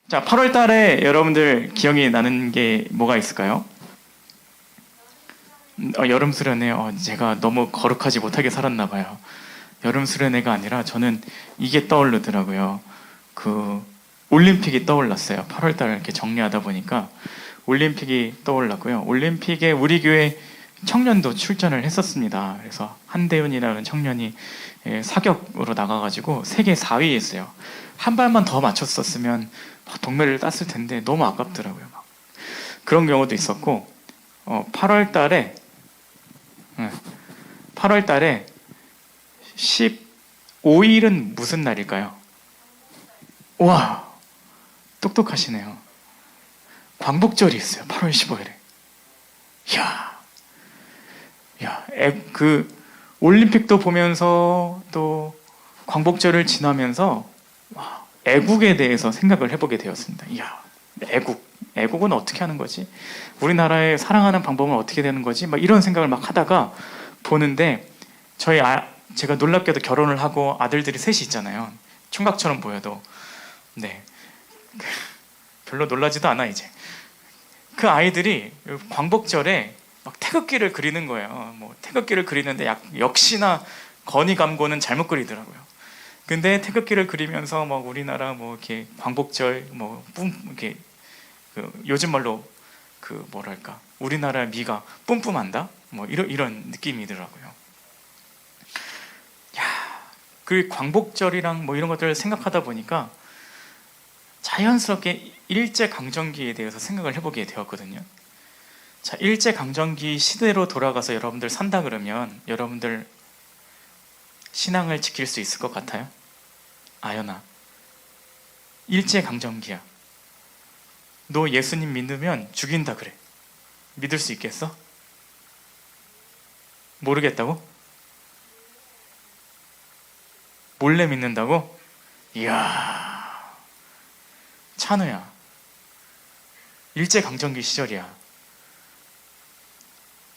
자, 8월 달에 여러분들 기억이 나는 게 뭐가 있을까요? 여름 수련회. 제가 너무 거룩하지 못하게 살았나 봐요. 여름 수련회가 아니라 저는 이게 떠오르더라고요. 그 올림픽이 떠올랐어요. 8월 달 이렇게 정리하다 보니까 올림픽이 떠올랐고요. 올림픽에 우리 교회 청년도 출전을 했었습니다. 그래서 한대훈이라는 청년이 사격으로 나가가지고 세계 4위 했어요. 한 발만 더 맞췄었으면 동메달을 땄을 텐데 너무 아깝더라고요. 그런 경우도 있었고, 8월 달에 15일은 무슨 날일까요? 와, 똑똑하시네요. 광복절이 있어요. 8월 15일에. 그 올림픽도 보면서 또 광복절을 지나면서 애국에 대해서 생각을 해보게 되었습니다. 애국은 어떻게 하는 거지? 우리나라에 사랑하는 방법은 어떻게 되는 거지? 막 이런 생각을 막 하다가 보는데 제가 놀랍게도 결혼을 하고 아들들이 셋이 있잖아요. 총각처럼 보여도 네 별로 놀라지도 않아 이제. 그 아이들이 광복절에 막 태극기를 그리는 거예요. 뭐 태극기를 그리는데 역시나 건의감고는 잘못 그리더라고요. 근데 태극기를 그리면서 막 우리나라 뭐 이렇게 광복절 이렇게 요즘 말로 뭐랄까 우리나라 미가 뿜뿜한다 뭐 이런 느낌이더라고요. 그 광복절이랑 뭐 이런 것들을 생각하다 보니까 자연스럽게 일제강점기에 대해서 생각을 해보게 되었거든요. 자, 일제강점기 시대로 돌아가서 여러분들 산다 그러면 여러분들 신앙을 지킬 수 있을 것 같아요? 아연아, 일제강점기야. 너 예수님 믿으면 죽인다 그래. 믿을 수 있겠어? 모르겠다고? 몰래 믿는다고? 이야, 찬우야, 일제강점기 시절이야.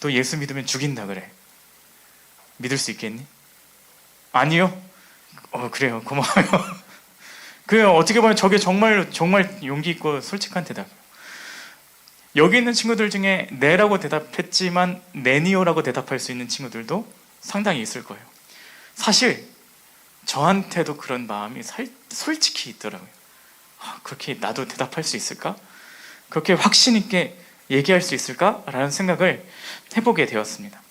너 예수 믿으면 죽인다 그래. 믿을 수 있겠니? 아니요? 그래요. 고마워요. 그래요. 어떻게 보면 저게 정말 용기 있고 솔직한 대답이에요. 여기 있는 친구들 중에 네라고 대답했지만 네니오라고 대답할 수 있는 친구들도 상당히 있을 거예요. 사실 저한테도 그런 마음이 솔직히 있더라고요. 그렇게 나도 대답할 수 있을까? 그렇게 확신 있게 얘기할 수 있을까? 라는 생각을 해보게 되었습니다.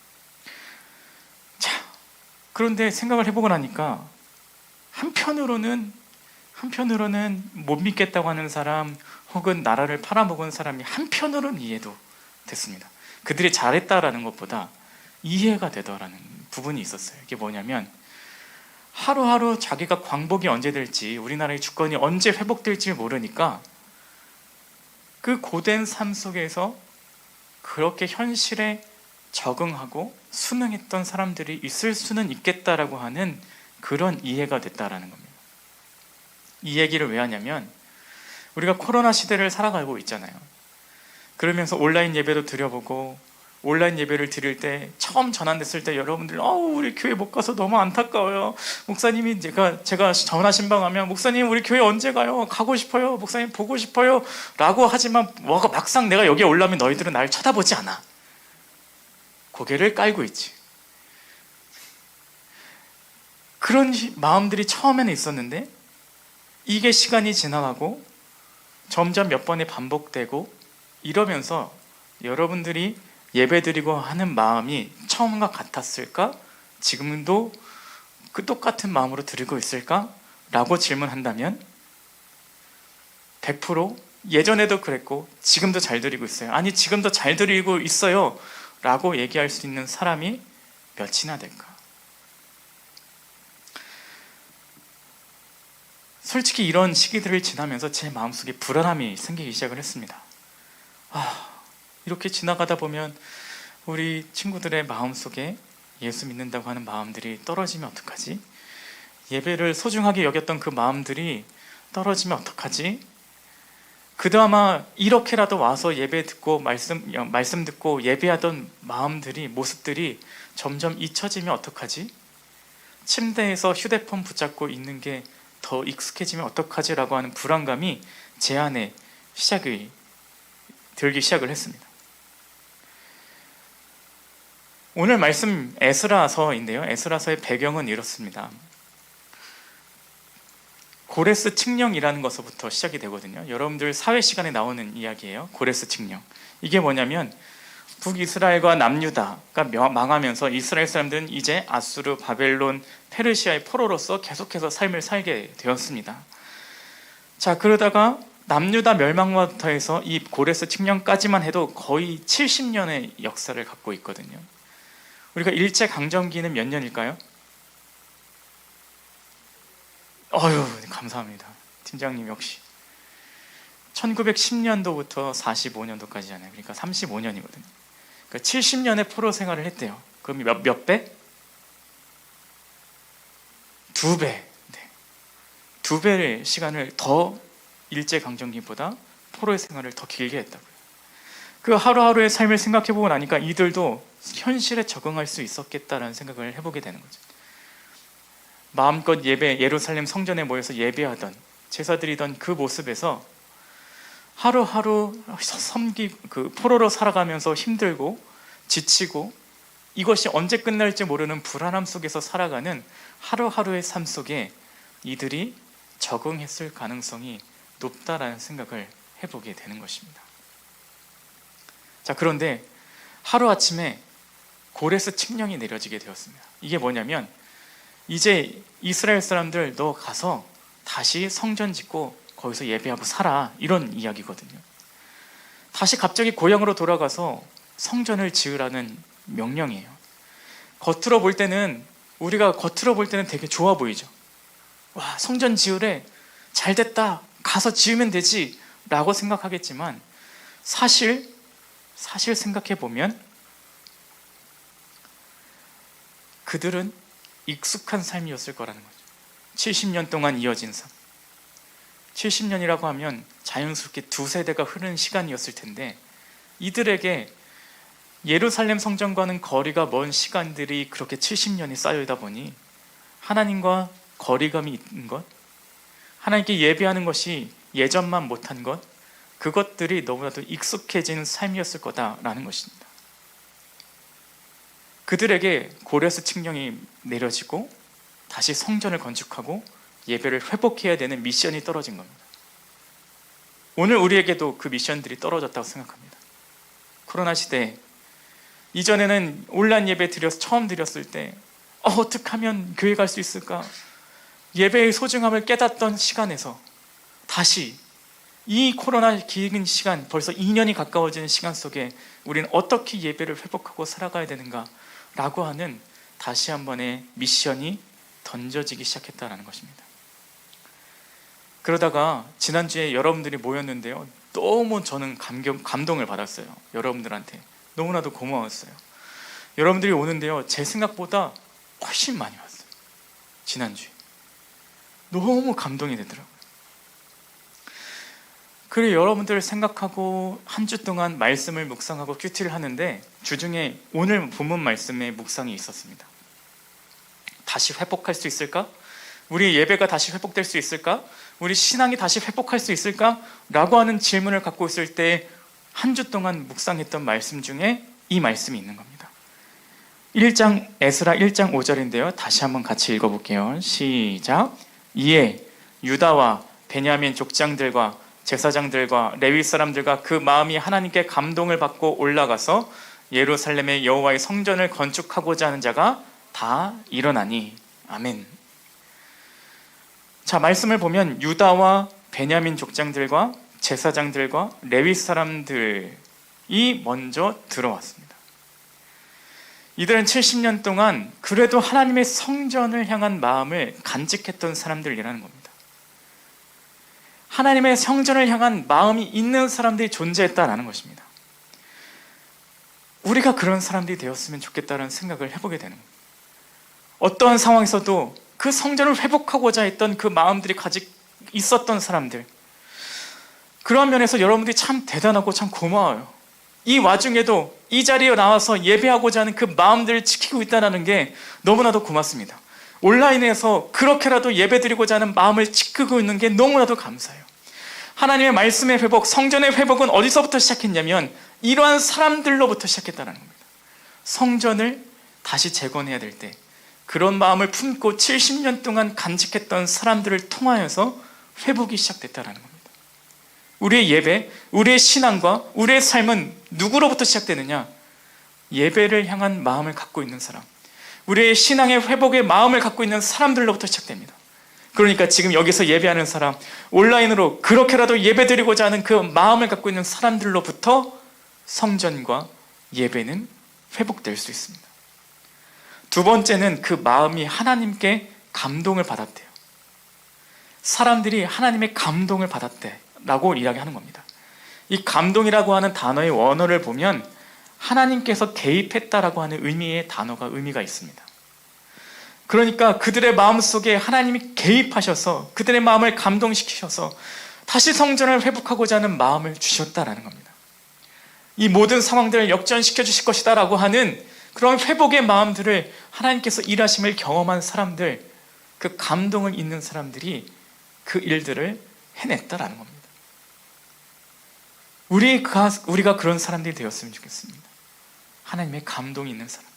자, 그런데 생각을 해보고 나니까 한편으로는 못 믿겠다고 하는 사람 혹은 나라를 팔아먹은 사람이 한편으로는 이해도 됐습니다. 그들이 잘했다라는 것보다 이해가 되더라는 부분이 있었어요. 이게 뭐냐면 하루하루 자기가 광복이 언제 될지 우리나라의 주권이 언제 회복될지 모르니까 그 고된 삶 속에서 그렇게 현실에 적응하고 순응했던 사람들이 있을 수는 있겠다라고 하는 그런 이해가 됐다라는 겁니다. 이 얘기를 왜 하냐면 우리가 코로나 시대를 살아가고 있잖아요. 그러면서 온라인 예배도 드려보고 온라인 예배를 드릴 때 처음 전환됐을 때 여러분들 우리 교회 못 가서 너무 안타까워요. 목사님이 제가 전화 신방하면 목사님 우리 교회 언제 가요? 가고 싶어요. 목사님 보고 싶어요. 라고 하지만 막상 내가 여기에 올라오면 너희들은 날 쳐다보지 않아. 고개를 깔고 있지. 그런 마음들이 처음에는 있었는데 이게 시간이 지나가고 점점 몇 번이 반복되고 이러면서 여러분들이 예배드리고 하는 마음이 처음과 같았을까? 지금도 그 똑같은 마음으로 드리고 있을까? 라고 질문한다면 100% 예전에도 그랬고 지금도 잘 드리고 있어요. 아니 지금도 잘 드리고 있어요 라고 얘기할 수 있는 사람이 몇이나 될까? 솔직히 이런 시기들을 지나면서 제 마음속에 불안함이 생기기 시작을 했습니다. 이렇게 지나가다 보면 우리 친구들의 마음속에 예수 믿는다고 하는 마음들이 떨어지면 어떡하지? 예배를 소중하게 여겼던 그 마음들이 떨어지면 어떡하지? 그나마 이렇게라도 와서 예배 듣고 말씀 듣고 예배하던 마음들이 모습들이 점점 잊혀지면 어떡하지? 침대에서 휴대폰 붙잡고 있는 게 더 익숙해지면 어떡하지라고 하는 불안감이 제 안에 들기 시작을 했습니다. 오늘 말씀 에스라서인데요. 에스라서의 배경은 이렇습니다. 고레스 칙령이라는 것부터 시작이 되거든요. 여러분들 사회 시간에 나오는 이야기예요. 고레스 칙령. 이게 뭐냐면 북이스라엘과 남유다가 망하면서 이스라엘 사람들은 이제 아수르, 바벨론, 페르시아의 포로로서 계속해서 삶을 살게 되었습니다. 자, 그러다가 남유다 멸망부터 해서 이 고레스 칙령까지만 해도 거의 70년의 역사를 갖고 있거든요. 우리가 일제강점기는 몇 년일까요? 감사합니다. 팀장님 역시 1910년도부터 45년도까지잖아요. 그러니까 35년이거든요. 그러니까 70년의 포로 생활을 했대요. 그럼 몇 배? 2배. 네. 2배의 시간을 더 일제강점기보다 포로의 생활을 더 길게 했다고요. 그 하루하루의 삶을 생각해보고 나니까 이들도 현실에 적응할 수 있었겠다라는 생각을 해보게 되는 거죠. 마음껏 예루살렘 성전에 모여서 예배하던, 제사드리던 그 모습에서 하루하루 포로로 살아가면서 힘들고 지치고 이것이 언제 끝날지 모르는 불안함 속에서 살아가는 하루하루의 삶 속에 이들이 적응했을 가능성이 높다라는 생각을 해보게 되는 것입니다. 자, 그런데 하루아침에 고레스 칙령이 내려지게 되었습니다. 이게 뭐냐면 이제 이스라엘 사람들 너 가서 다시 성전 짓고 거기서 예배하고 살아, 이런 이야기거든요. 다시 갑자기 고향으로 돌아가서 성전을 지으라는 명령이에요. 우리가 겉으로 볼 때는 되게 좋아 보이죠. 와, 성전 지으래, 잘 됐다, 가서 지으면 되지 라고 생각하겠지만 사실 생각해 보면 그들은 익숙한 삶이었을 거라는 거죠. 70년 동안 이어진 삶. 70년이라고 하면 자연스럽게 2세대가 흐르는 시간이었을 텐데 이들에게 예루살렘 성전과는 거리가 먼 시간들이 그렇게 70년이 쌓여있다 보니 하나님과 거리감이 있는 것, 하나님께 예배하는 것이 예전만 못한 것, 그것들이 너무나도 익숙해진 삶이었을 거다라는 것입니다. 그들에게 고레스 칙령이 내려지고 다시 성전을 건축하고 예배를 회복해야 되는 미션이 떨어진 겁니다. 오늘 우리에게도 그 미션들이 떨어졌다고 생각합니다. 코로나 시대에 이전에는 온라인 예배 처음 드렸을 때 어떻게 하면 교회 갈 수 있을까? 예배의 소중함을 깨닫던 시간에서 다시 이 코로나 긴 시간, 벌써 2년이 가까워지는 시간 속에 우리는 어떻게 예배를 회복하고 살아가야 되는가 라고 하는 다시 한 번의 미션이 던져지기 시작했다는 것입니다. 그러다가 지난주에 여러분들이 모였는데요, 너무 저는 감동을 받았어요. 여러분들한테 너무나도 고마웠어요. 여러분들이 오는데요, 제 생각보다 훨씬 많이 왔어요. 지난주에 너무 감동이 되더라고요. 그리고 여러분들을 생각하고 한 주 동안 말씀을 묵상하고 큐티를 하는데 주중에 오늘 본문 말씀에 묵상이 있었습니다. 다시 회복할 수 있을까? 우리 예배가 다시 회복될 수 있을까? 우리 신앙이 다시 회복할 수 있을까? 라고 하는 질문을 갖고 있을 때 한 주 동안 묵상했던 말씀 중에 이 말씀이 있는 겁니다. 에스라 1장 5절인데요. 다시 한번 같이 읽어볼게요. 시작. 이에 유다와 베냐민 족장들과 제사장들과 레위 사람들과 그 마음이 하나님께 감동을 받고 올라가서 예루살렘의 여호와의 성전을 건축하고자 하는 자가 다 일어나니. 아멘. 자, 말씀을 보면 유다와 베냐민 족장들과 제사장들과 레위 사람들이 먼저 들어왔습니다. 이들은 70년 동안 그래도 하나님의 성전을 향한 마음을 간직했던 사람들이라는 겁니다. 하나님의 성전을 향한 마음이 있는 사람들이 존재했다라는 것입니다. 우리가 그런 사람들이 되었으면 좋겠다는 생각을 해보게 되는 겁니다. 어떠한 상황에서도 그 성전을 회복하고자 했던 그 마음들이 가지고 있었던 사람들, 그런 면에서 여러분들이 참 대단하고 참 고마워요. 이 와중에도 이 자리에 나와서 예배하고자 하는 그 마음들을 지키고 있다는 게 너무나도 고맙습니다. 온라인에서 그렇게라도 예배드리고자 하는 마음을 지키고 있는 게 너무나도 감사해요. 하나님의 말씀의 회복, 성전의 회복은 어디서부터 시작했냐면 이러한 사람들로부터 시작했다는 겁니다. 성전을 다시 재건해야 될 때 그런 마음을 품고 70년 동안 간직했던 사람들을 통하여서 회복이 시작됐다는 겁니다. 우리의 예배, 우리의 신앙과 우리의 삶은 누구로부터 시작되느냐? 예배를 향한 마음을 갖고 있는 사람, 우리의 신앙의 회복의 마음을 갖고 있는 사람들로부터 시작됩니다. 그러니까 지금 여기서 예배하는 사람, 온라인으로 그렇게라도 예배드리고자 하는 그 마음을 갖고 있는 사람들로부터 성전과 예배는 회복될 수 있습니다. 두 번째는 그 마음이 하나님께 감동을 받았대요. 사람들이 하나님의 감동을 받았대라고 이야기하는 겁니다. 이 감동이라고 하는 단어의 원어를 보면 하나님께서 개입했다라고 하는 의미가 있습니다. 그러니까 그들의 마음속에 하나님이 개입하셔서 그들의 마음을 감동시키셔서 다시 성전을 회복하고자 하는 마음을 주셨다라는 겁니다. 이 모든 상황들을 역전시켜 주실 것이다 라고 하는 그런 회복의 마음들을 하나님께서 일하심을 경험한 사람들, 그 감동을 있는 사람들이 그 일들을 해냈다라는 겁니다. 우리가 그런 사람들이 되었으면 좋겠습니다. 하나님의 감동이 있는 사람,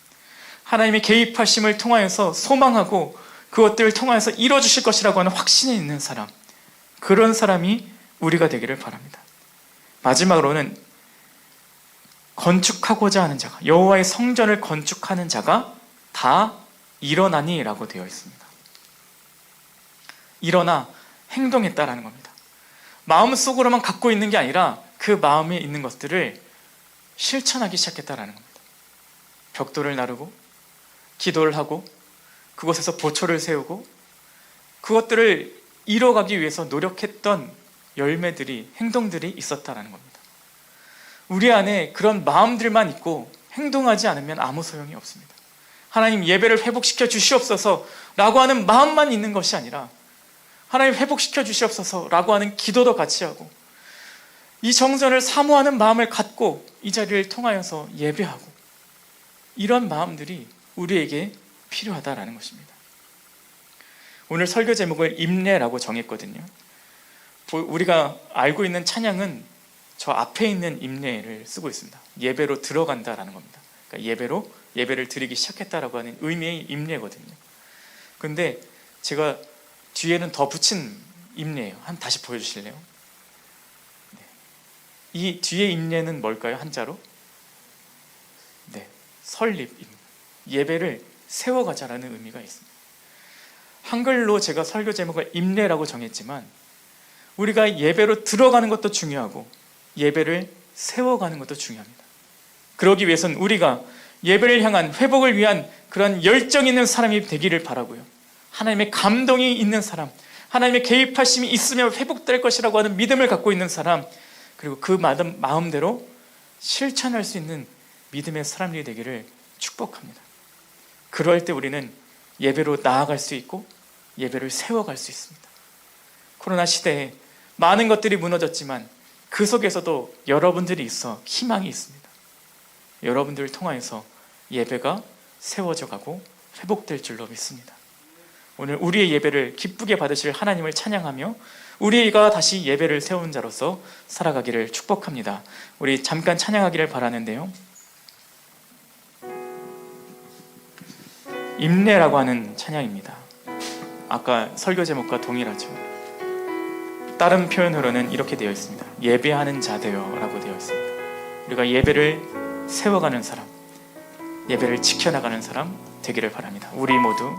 하나님의 개입하심을 통하여서 소망하고 그것들을 통하여서 이루어주실 것이라고 하는 확신이 있는 사람, 그런 사람이 우리가 되기를 바랍니다. 마지막으로는 건축하고자 하는 자가, 여호와의 성전을 건축하는 자가 다 일어나니 라고 되어 있습니다. 일어나 행동했다라는 겁니다. 마음속으로만 갖고 있는 게 아니라 그 마음에 있는 것들을 실천하기 시작했다라는 겁니다. 벽돌을 나르고 기도를 하고 그곳에서 보초를 세우고 그것들을 이뤄가기 위해서 노력했던 열매들이, 행동들이 있었다라는 겁니다. 우리 안에 그런 마음들만 있고 행동하지 않으면 아무 소용이 없습니다. 하나님 예배를 회복시켜 주시옵소서 라고 하는 마음만 있는 것이 아니라 하나님 회복시켜 주시옵소서 라고 하는 기도도 같이 하고 이 정전을 사모하는 마음을 갖고 이 자리를 통하여서 예배하고 이런 마음들이 우리에게 필요하다라는 것입니다. 오늘 설교 제목을 임례라고 정했거든요. 우리가 알고 있는 찬양은 저 앞에 있는 임례를 쓰고 있습니다. 예배로 들어간다라는 겁니다. 그러니까 예배를 드리기 시작했다라고 하는 의미의 임례거든요. 근데 제가 뒤에는 더 붙인 임례예요. 한번 다시 보여주실래요? 네. 이 뒤에 임례는 뭘까요? 한자로? 네, 설립입니다. 예배를 세워가자라는 의미가 있습니다. 한글로 제가 설교 제목을 임례라고 정했지만 우리가 예배로 들어가는 것도 중요하고 예배를 세워가는 것도 중요합니다. 그러기 위해서는 우리가 예배를 향한 회복을 위한 그런 열정 있는 사람이 되기를 바라고요. 하나님의 감동이 있는 사람, 하나님의 개입하심이 있으면 회복될 것이라고 하는 믿음을 갖고 있는 사람, 그리고 그 마음대로 실천할 수 있는 믿음의 사람들이 되기를 축복합니다. 그럴 때 우리는 예배로 나아갈 수 있고 예배를 세워갈 수 있습니다. 코로나 시대에 많은 것들이 무너졌지만 그 속에서도 여러분들이 있어 희망이 있습니다. 여러분들을 통하여서 예배가 세워져 가고 회복될 줄로 믿습니다. 오늘 우리의 예배를 기쁘게 받으실 하나님을 찬양하며 우리가 다시 예배를 세운 자로서 살아가기를 축복합니다. 우리 잠깐 찬양하기를 바라는데요. 임례라고 하는 찬양입니다. 아까 설교 제목과 동일하죠. 다른 표현으로는 이렇게 되어 있습니다. 예배하는 자 되어 라고 되어 있습니다. 우리가 예배를 세워가는 사람, 예배를 지켜나가는 사람 되기를 바랍니다. 우리 모두